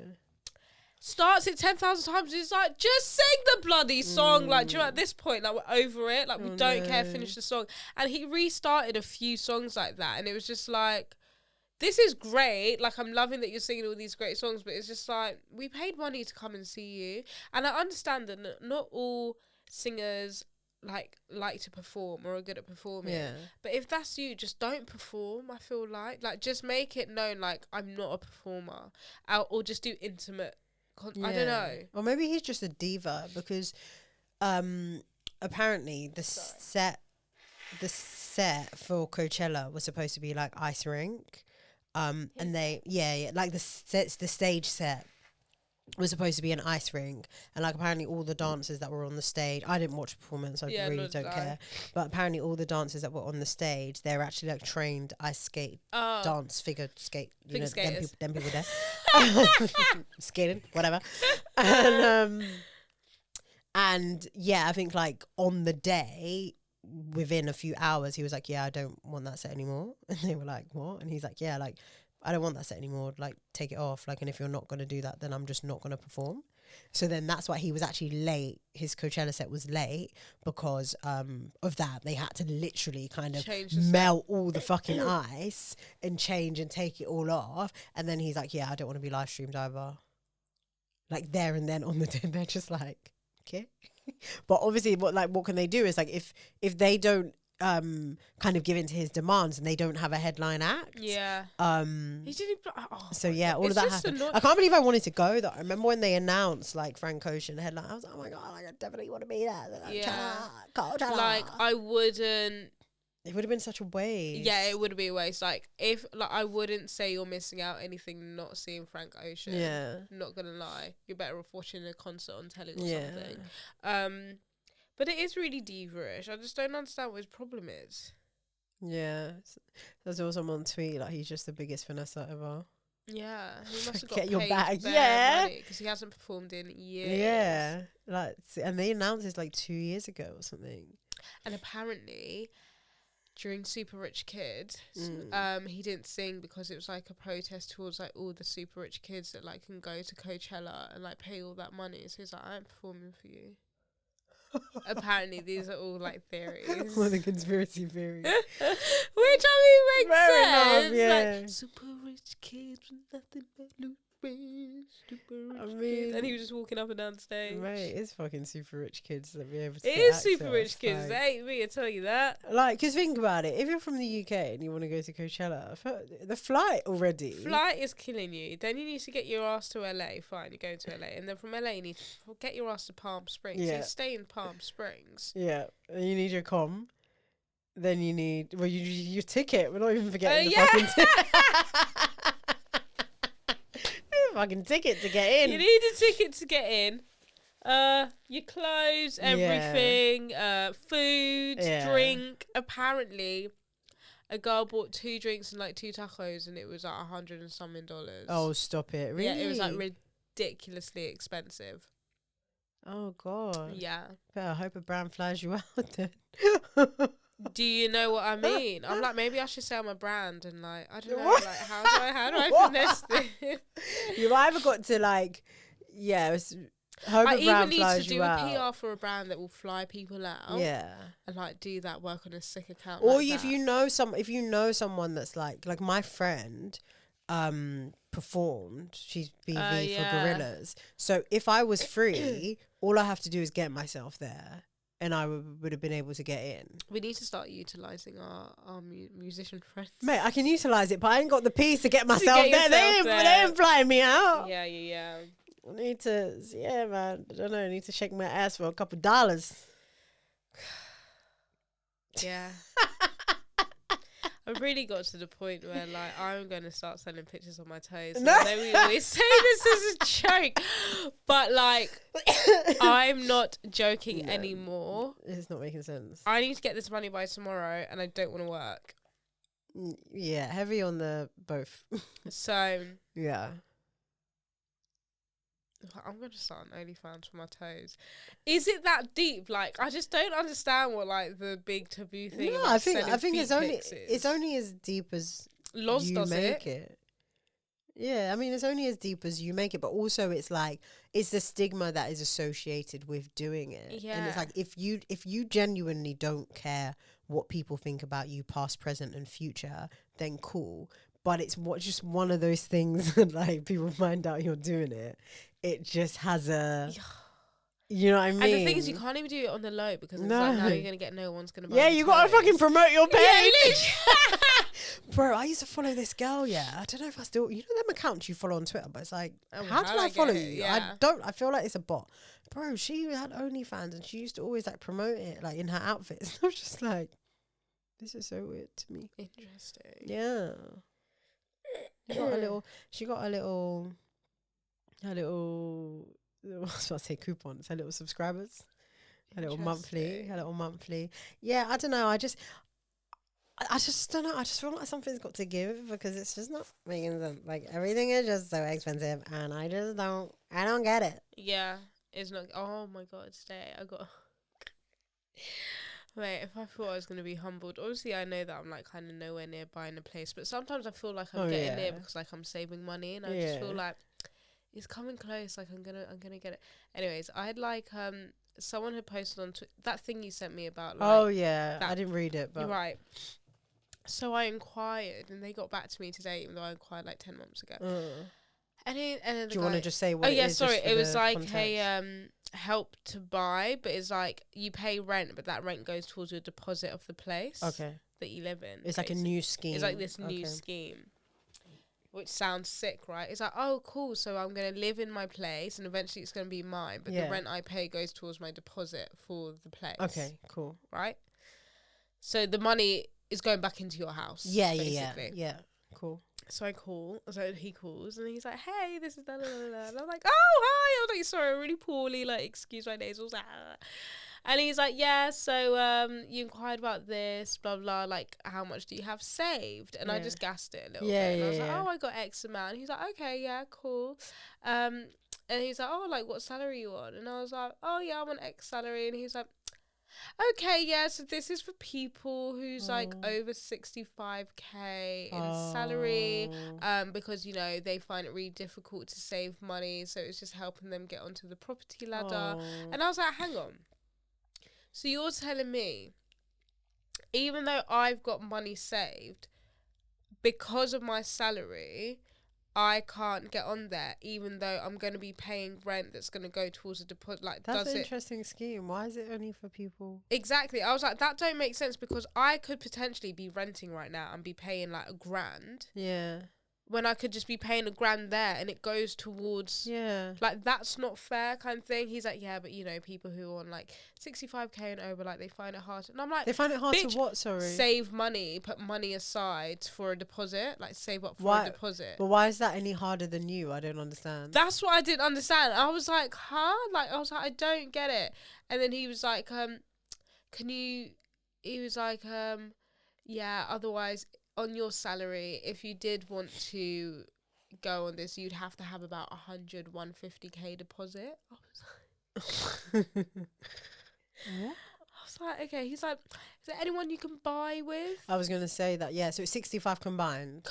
Starts it 10,000 times. He's like, just sing the bloody song. Like, do you know, at this point, like, we're over it, like, we don't care, finish the song. And he restarted a few songs like that, and it was just like, this is great. Like, I'm loving that you're singing all these great songs, but it's just like, we paid money to come and see you. And I understand that not all singers like to perform or are good at performing. Yeah. But if that's you, just don't perform, I feel like. Like, just make it known, like, I'm not a performer. Or just do intimate. I don't know. Or maybe he's just a diva because apparently the set for Coachella was supposed to be like ice rink. And they like the stage set was supposed to be an ice rink, and like apparently all the dancers that were on the stage, I didn't watch the performance, I really don't care, but apparently all the dancers that were on the stage, they're actually like trained ice skate dance figure skate, you know, them people there skating, whatever. And yeah, I think like on the day, within a few hours, he was like, yeah, I don't want that set anymore. And they were like, what? And he's like, yeah, like, I don't want that set anymore. Like, take it off. Like, and if you're not going to do that, then I'm just not going to perform. So then that's why he was actually late. His Coachella set was late because of that. They had to literally kind of melt all the fucking ice and change and take it all off. And then he's like, yeah, I don't want to be live streamed either. Like, there and then on the day, they're just like, okay. But obviously what can they do is like if they don't kind of give in to his demands and they don't have a headline act. Yeah. He didn't. So yeah, all of that happened. I can't believe I wanted to go though. I remember when they announced like Frank Ocean headline. I was like, oh my god, like, I definitely want to be there. Yeah. Like I wouldn't. It would have been such a waste. Yeah, it would be a waste. Like if like I wouldn't say you're missing out anything not seeing Frank Ocean. Yeah. Not gonna lie, you're better off watching a concert on telly or something. But it is really diva-ish. I just don't understand what his problem is. Yeah. There's also someone tweet like he's just the biggest finesse ever. Yeah, he must have got get your bag. Yeah, because he hasn't performed in years. Yeah, like, and they announced this like 2 years ago or something. And apparently, during Super Rich Kid, he didn't sing because it was like a protest towards like all the super rich kids that like can go to Coachella and like pay all that money. So he's like, I ain't performing for you. Apparently these are all like theories. All the conspiracy theories. Which I mean makes sense. Enough, yeah. Like super rich kids with nothing but loot. I mean, and he was just walking up and down the stage. Mate, it's fucking super rich kids that be able to. It is super rich kids. They ain't me, I tell you that. Like, because think about it. If you're from the UK and you want to go to Coachella, the flight already. Flight is killing you. Then you need to get your ass to LA. Fine, you go to LA. And then from LA, you need to get your ass to Palm Springs. Yeah. So you stay in Palm Springs. Yeah. And you need your comm. Then you need, your ticket. We're not even forgetting the fucking ticket. Fucking ticket to get in. You need a ticket to get in. Your clothes, everything, food, drink. Apparently, a girl bought 2 drinks and like 2 tacos, and it was like $100 and something. Oh, stop it! Really? Yeah, it was like ridiculously expensive. Oh God. Yeah. But I hope a brand flies you out then. Do you know what I mean? I'm like, maybe I should say I'm a brand and like, I don't know, like how do I finesse this? You've either got to like, hope I a brand even flies need to do you a out. PR for a brand that will fly people out. Yeah. And like do that work on a sick account. Or like if you know someone that's like my friend performed, she's BV for Gorillas. So if I was free, all I have to do is get myself there. And I would have been able to get in. We need to start utilising our musician friends. Mate, I can utilise it, but I ain't got the piece to get myself there. They ain't flying me out. Yeah. I need to, man. I don't know. I need to shake my ass for a couple dollars. Yeah. I've really got to the point where like I'm going to start selling pictures on my toes. No. I know we always say this as a joke, but like I'm not joking anymore. It's not making sense. I need to get this money by tomorrow, and I don't want to work. Yeah, heavy on the both. So yeah. I'm going to start an OnlyFans for my toes. Is it that deep? Like, I just don't understand what, like, the big taboo thing No, I think it's only as deep as Loz you does make it. Yeah, I mean, it's only as deep as you make it, but also it's like, it's the stigma that is associated with doing it. Yeah. And it's like, if you genuinely don't care what people think about you, past, present, and future, then cool. But it's just one of those things that, like, people find out you're doing it. It just has a, you know what I mean? And the thing is, you can't even do it on the low because it's like now you're going to get no one's going to buy Yeah, you got to fucking promote your page. Yeah, Bro, I used to follow this girl, I don't know if I still, you know them accounts you follow on Twitter, but it's like, how did I follow you? Yeah. I feel like it's a bot. Bro, she had OnlyFans and she used to always like promote it like in her outfits. I was just like, this is so weird to me. Interesting. Yeah. She got a little, I was about to say coupons, her little subscribers, her little monthly. Yeah, I don't know. I just don't know. I just feel like something's got to give because it's just not making sense. Like everything is just so expensive, and I don't get it. Yeah, it's not. Oh my god, today I got. Wait, if I thought I was going to be humbled, obviously I know that I'm like kind of nowhere near buying a place, but sometimes I feel like I'm getting near because like I'm saving money, and I just feel like it's coming close. Like I'm gonna get it. Anyways, I had like someone had posted on that thing you sent me about. Like, I didn't read it, but right. So I inquired, and they got back to me today, even though I inquired like 10 months ago. And then do you want to just say what? Oh yeah, sorry. It was like context. A help to buy, but it's like you pay rent, but that rent goes towards your deposit of the place. Okay. That you live in. It's like a new scheme. It's like this new scheme, which sounds sick, right? It's like, oh, cool. So I'm gonna live in my place, and eventually it's gonna be mine. But the rent I pay goes towards my deposit for the place. Okay, cool. Right. So the money is going back into your house. Yeah, basically. yeah. Cool. So he calls and he's like, hey, this is da da da da. And I'm like, oh, hi. I was like, sorry, I'm really poorly. Like, excuse my nasals. And he's like, yeah, so you inquired about this, blah, blah. Like, how much do you have saved? And I just gassed it a little bit. And I was like, oh, I got X amount. And he's like, okay, yeah, cool. And he's like, oh, like, what salary you on? And I was like, oh, yeah, I'm on X salary. And he's like, okay, yeah, so this is for people who's like over 65k in salary, because you know they find it really difficult to save money, so it's just helping them get onto the property ladder. And I was like, hang on, so you're telling me even though I've got money saved because of my salary, I can't get on there, even though I'm going to be paying rent that's going to go towards a deposit. Like, that's an interesting scheme. Why is it only for people? Exactly. I was like, that don't make sense, because I could potentially be renting right now and be paying like $1,000. Yeah. When I could just be paying $1,000 there, and it goes towards, like, that's not fair kind of thing. He's like, yeah, but you know, people who are on like 65k and over, like, they find it hard. And I'm like, they find it hard bitch, to what? Sorry. Save money, put money aside for a deposit, like save up for a deposit. But why is that any harder than you? I don't understand. That's what I didn't understand. I was like, huh? Like, I was like, I don't get it. And then he was like, yeah, otherwise on your salary, if you did want to go on this, you'd have to have about 150k deposit. I was like, what? I was like, okay. He's like, is there anyone you can buy with? I was going to say that, yeah. So it's 65 combined.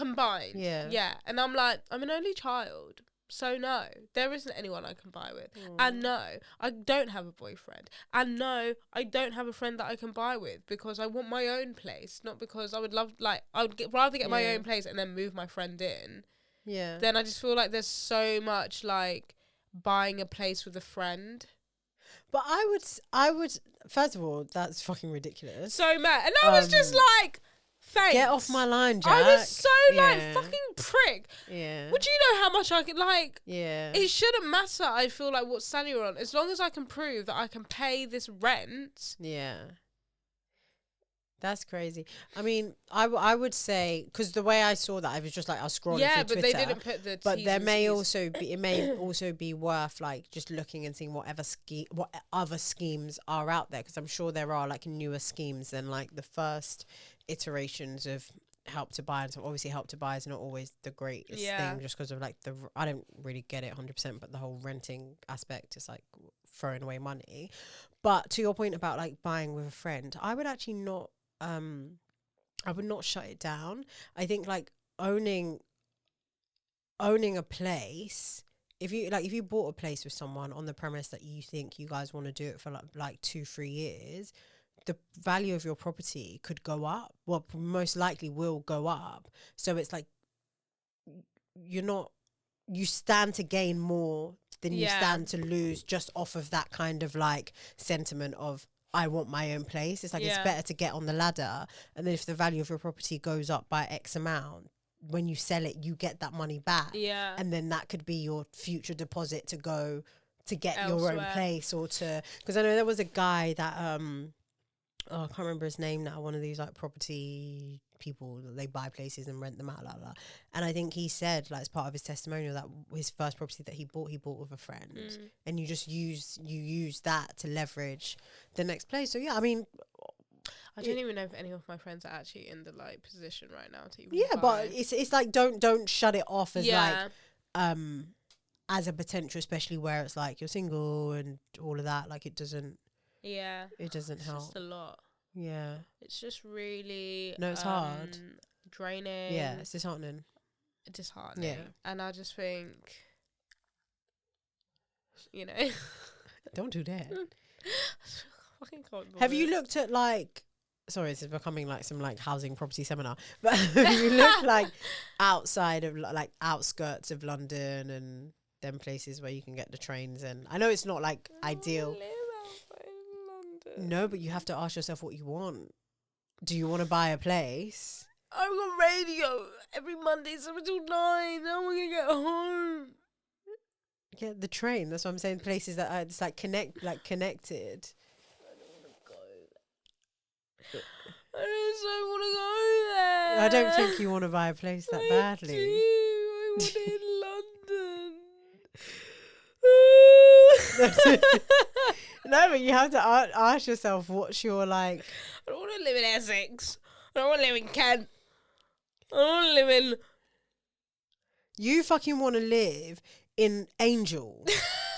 Yeah. And I'm like, I'm an only child. So no, there isn't anyone I can buy with. And no, I don't have a boyfriend. And no, I don't have a friend that I can buy with, because I want my own place, not because I would love, like, I would rather get my own place and then move my friend in. Yeah. Then I just feel like there's so much like buying a place with a friend. But I would, first of all, that's fucking ridiculous. So mad. And I was just like, thanks. Get off my line, Jack. I was so like, fucking prick. Yeah. Would you know how much I could, like, yeah. It shouldn't matter, I feel like, what salary you're on. As long as I can prove that I can pay this rent. Yeah. That's crazy. I mean, I would say, because the way I saw that, I was just like, I was scrolling through Twitter. Yeah, but they didn't put the But there may also be, it may also be worth like just looking and seeing what other schemes are out there, because I'm sure there are like newer schemes than like the first iterations of Help to Buy. And so obviously Help to Buy is not always the greatest thing, just because of like I don't really get it 100%, but the whole renting aspect is like throwing away money. But to your point about like buying with a friend, I would actually not I would not shut it down. I think like owning a place, if you bought a place with someone on the premise that you think you guys want to do it for like 2-3 years, the value of your property could go up. Well, most likely will go up. So it's like you stand to gain more than you stand to lose, just off of that kind of like sentiment of, I want my own place. It's like, it's better to get on the ladder, and then if the value of your property goes up by X amount, when you sell it, you get that money back. Yeah. And then that could be your future deposit to go to get elsewhere. Your own place, or to, because I know there was a guy that I can't remember his name now, one of these like property people, they buy places and rent them out, and I think he said, like, as part of his testimonial, that his first property that he bought with a friend, and you just use that to leverage the next place. So yeah, I mean, I don't even know if any of my friends are actually in the like position right now to even buy. But it's like, don't shut it off as like as a potential, especially where it's like you're single and all of that. Like, it doesn't help. It's just a lot. Yeah. It's just really... No, it's hard. Draining. Yeah, it's disheartening. Yeah. And I just think, you know... Don't do that. Fucking can't bother. Have you looked at, like... Sorry, this is becoming like some like housing property seminar. But have you looked like outside of like outskirts of London and them places where you can get the trains? And I know it's not like ideal. No, but you have to ask yourself what you want. Do you want to buy a place? I've got radio every Monday 7 till 9. How am I gonna get home? Yeah, the train. That's what I'm saying. Places that are just like connected. I don't want to go there. I don't want to go there. I don't think you want to buy a place that badly. I want it in London. No, but you have to ask yourself, what's your like... I don't want to live in Essex. I don't want to live in Kent. I don't want to live in... You fucking want to live in Angel.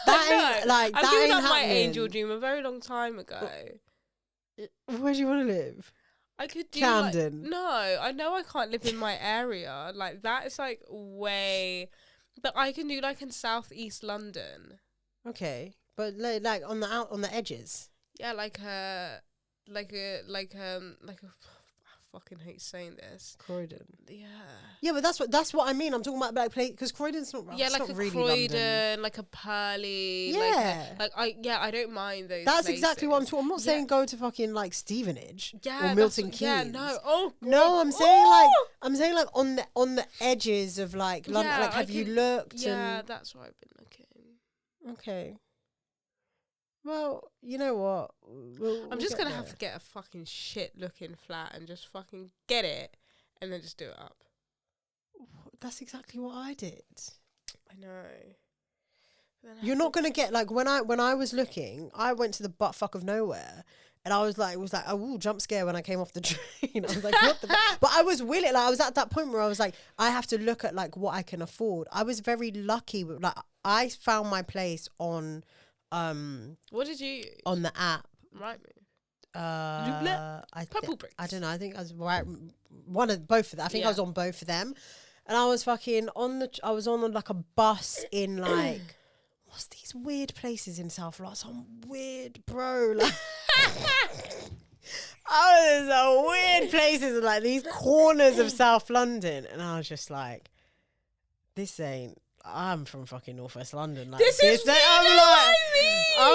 That ain't, like, that ain't happening. My Angel dream a very long time ago. Where do you want to live? I could do Camden. Like, no, I know I can't live in my area. Like, that is like way... But I can do like in southeast London. Okay. But like on the edges. Yeah, like a fucking hate saying this. Croydon. Yeah. Yeah, but that's what I mean. I'm talking about like place because Croydon's not. Yeah, it's like not a really Croydon, London. like a Purley. Yeah. I don't mind those. That's places. exactly what I'm talking. I'm not saying go to fucking like Stevenage or Milton Keynes. Yeah, no. Oh, God. No, I'm saying like on the edges of like London. Like, have you looked? Yeah, that's where I've been looking. Okay. Well, you know what? I'm just gonna have to get a fucking shit looking flat and just fucking get it, and then just do it up. That's exactly what I did. I know. You're not gonna get like when I was looking, I went to the butt fuck of nowhere, and I was like, oh, jump scare when I came off the train. I was like, what the? But I was willing. Like I was at that point where I was like, I have to look at like what I can afford. I was very lucky with like I found my place on. What did you use? On the app? Right. Purple Bricks. I don't know. I think I was right. One of both of them. I think I was on both of them, and I was fucking I was on like a bus in like what's these weird places in South London? Some weird like. Oh, there's some weird places in like these corners of South London, and I was just like, this ain't. I'm from fucking Northwest London. Like, this is I'm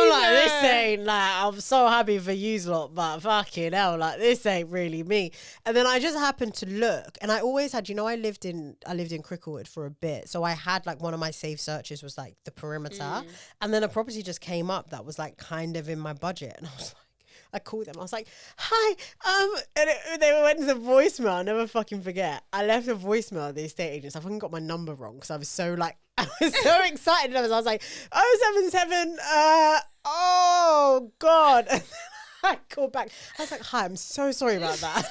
like, this ain't like. I'm so happy for you lot, but fucking hell, like this ain't really me. And then I just happened to look, and I always had, I lived in Cricklewood for a bit, so I had like one of my safe searches was like the perimeter, and then a property just came up that was like kind of in my budget, and I was like. I called them. I was like, "Hi," and they went to the voicemail. I'll never fucking forget. I left a voicemail at the estate agents. I fucking got my number wrong because I was so like, I was so excited. I was like, 077. Oh God! And I called back. I was like, "Hi, I'm so sorry about that."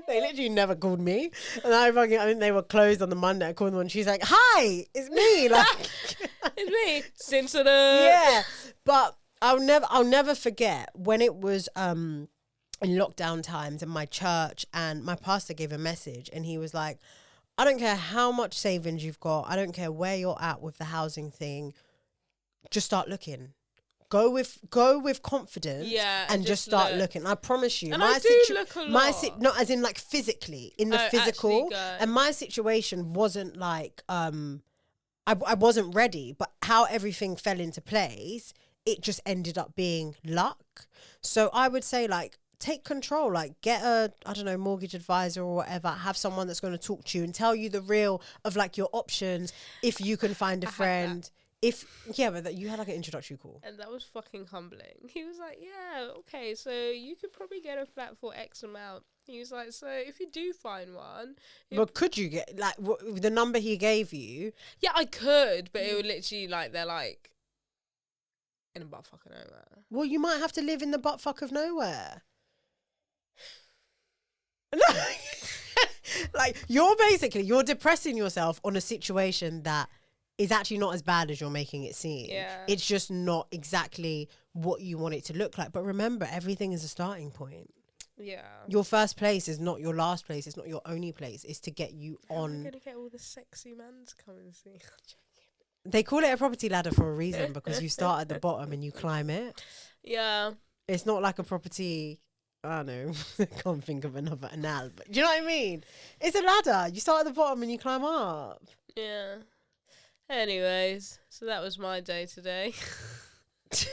They literally never called me, and I think they were closed on the Monday. I called them and she's like, "Hi, it's me." Like, it's me. Cincinnati. Yeah, but. I'll never forget when it was in lockdown times and my church and my pastor gave a message and he was like, I don't care how much savings you've got, I don't care where you're at with the housing thing, just start looking. Go with confidence and just start looking. I promise you. And I do look a lot. Not as in like physically, in the physical. And my situation wasn't like I wasn't ready, but how everything fell into place, it just ended up being luck. So I would say like take control, like get a, I don't know, mortgage advisor or whatever, have someone that's going to talk to you and tell you the real of like your options if you can find a friend. But you had like an introductory call. And that was fucking humbling. He was like, yeah, okay, so you could probably get a flat for X amount. He was like, so if you do find one... But could you get, like, the number he gave you? Yeah, I could, but it would literally, like, they're like... in the butt fuck of nowhere. Well, you might have to live in the butt fuck of nowhere. Like, you're depressing yourself on a situation that is actually not as bad as you're making it seem. Yeah. It's just not exactly what you want it to look like. But remember, everything is a starting point. Yeah. Your first place is not your last place. It's not your only place. It's to get you on. I'm going to get all the sexy men to come and see. They call it a property ladder for a reason because you start at the bottom and you climb it. Yeah. It's not like a property, I don't know, I can't think of another anal, but do you know what I mean? It's a ladder. You start at the bottom and you climb up. Yeah. Anyways, so that was my day today. I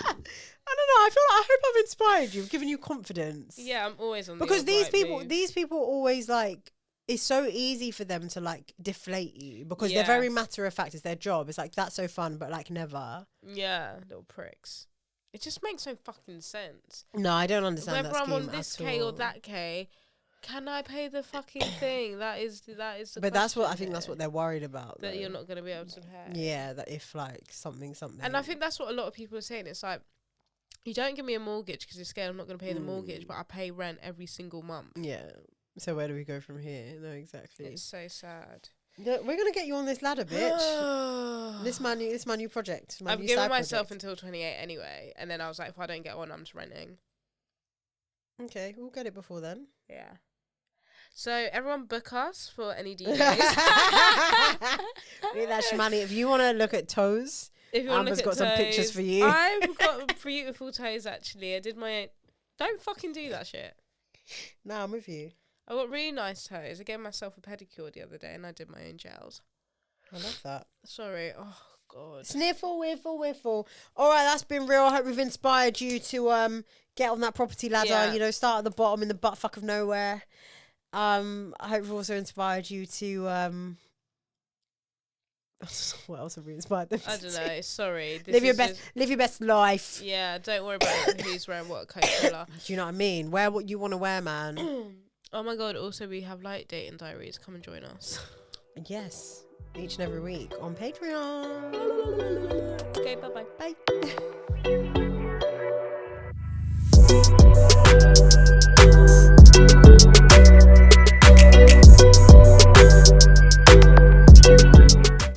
don't know. I hope I've inspired you, given you confidence. Yeah, I'm always on because these moves. people always like. It's so easy for them to like deflate you because they're very matter of fact. It's their job. It's like that's so fun, but like never. Yeah, little pricks. It just makes no fucking sense. No, I don't understand. Whether I'm on this K or that K, can I pay the fucking thing? That is the. But that's what I think. That's what they're worried about. That you're not going to be able to pay. Yeah, that if like something. And I think that's what a lot of people are saying. It's like, you don't give me a mortgage because you're scared I'm not going to pay the mortgage, but I pay rent every single month. Yeah. So where do we go from here? No, exactly. It's so sad. No, we're gonna get you on this ladder, bitch. This my new project. I've given myself until 28 anyway, and then I was like, if I don't get one, I'm just renting. Okay, we'll get it before then. Yeah. So everyone book us for any DJs. Need that shmoney. If you want to look at toes, if you want to Amber's got some pictures for you. I've got beautiful toes actually. I did my Don't fucking do that shit. No, I'm with you. I got really nice toes. I gave myself a pedicure the other day and I did my own gels. I love that. Sorry. Oh, God. Sniffle, whiffle. All right, that's been real. I hope we've inspired you to get on that property ladder, you know, start at the bottom in the butt fuck of nowhere. I hope we've also inspired you to... what else have we inspired them I don't know. Sorry. Live your best life. Yeah, don't worry about who's wearing what Coachella. Do you know what I mean? Wear what you want to wear, man. Oh my God. Also, we have light dating diaries. Come and join us. Yes. Each and every week on Patreon. Okay, bye-bye. Bye.